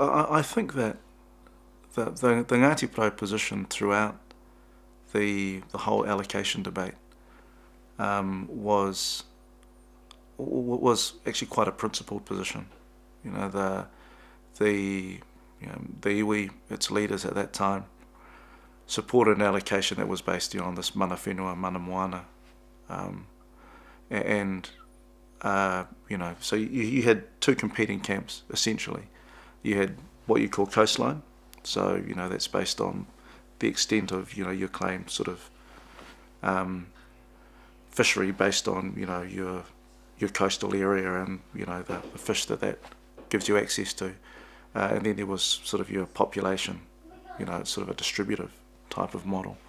I think that the Ngati Porou position throughout the whole allocation debate was actually quite a principled position. You know, the iwi, its leaders at that time, supported an allocation that was based on this mana whenua, mana moana, and so you had two competing camps essentially. You had what you call coastline, so that's based on the extent of your claim sort of fishery based on your coastal area and the fish that gives you access to, and then there was sort of your population, sort of a distributive type of model.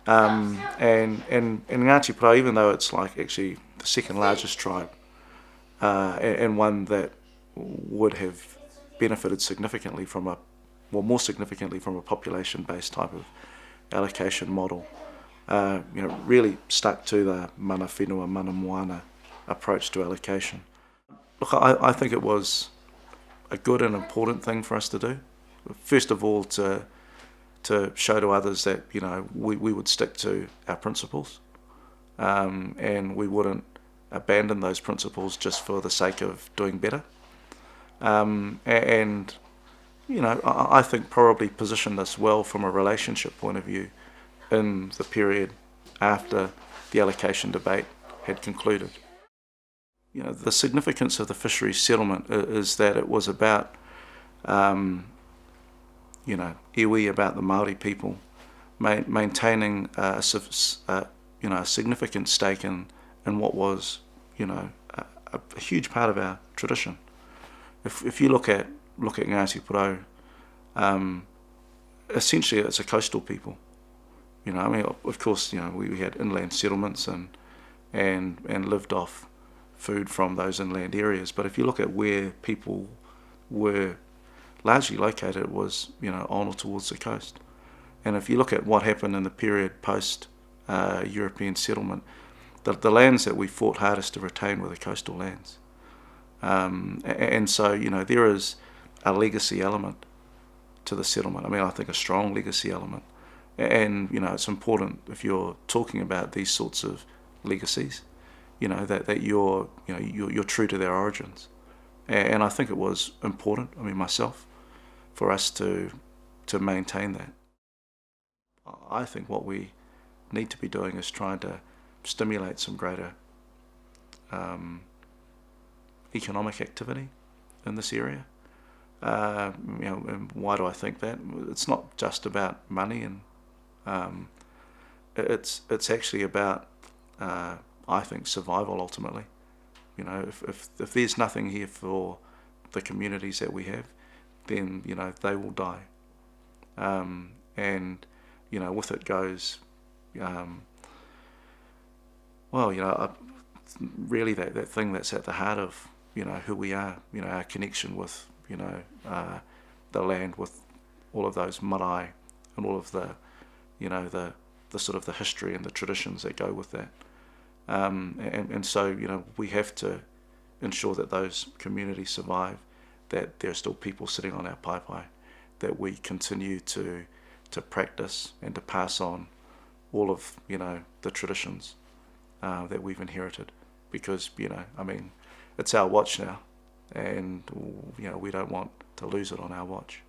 And Ngati Porou, even though it's like actually the second largest tribe, and one that would have benefited significantly from more significantly from a population-based type of allocation model, really stuck to the mana whenua, mana moana approach to allocation. Look, I think it was a good and important thing for us to do. First of all, to show to others that we would stick to our principles, and we wouldn't abandon those principles just for the sake of doing better. And I think probably positioned us well from a relationship point of view in the period after the allocation debate had concluded. The significance of the fisheries settlement is that it was about iwi, about the Māori people, maintaining a significant stake in what was a huge part of our tradition. If you look at Ngati Porou, essentially it's a coastal people. Of course, we had inland settlements and lived off food from those inland areas. But if you look at where people were largely located, it was on or towards the coast. And if you look at what happened in the period post European settlement, the lands that we fought hardest to retain were the coastal lands. And so there is a legacy element to the settlement. I think a strong legacy element. And it's important if you're talking about these sorts of legacies, that you're true to their origins. And I think it was important, myself, for us to maintain that. I think what we need to be doing is trying to stimulate some greater economic activity in this area. And why do I think that? It's not just about money, and it's actually about I think survival ultimately. If there's nothing here for the communities that we have, then they will die. And with it goes really that thing that's at the heart of who we are. Our connection with the land, with all of those marae and all of the the sort of the history and the traditions that go with that. And so we have to ensure that those communities survive, that there are still people sitting on our paipai, that we continue to practice and to pass on all of the traditions that we've inherited, because it's our watch now, and we don't want to lose it on our watch.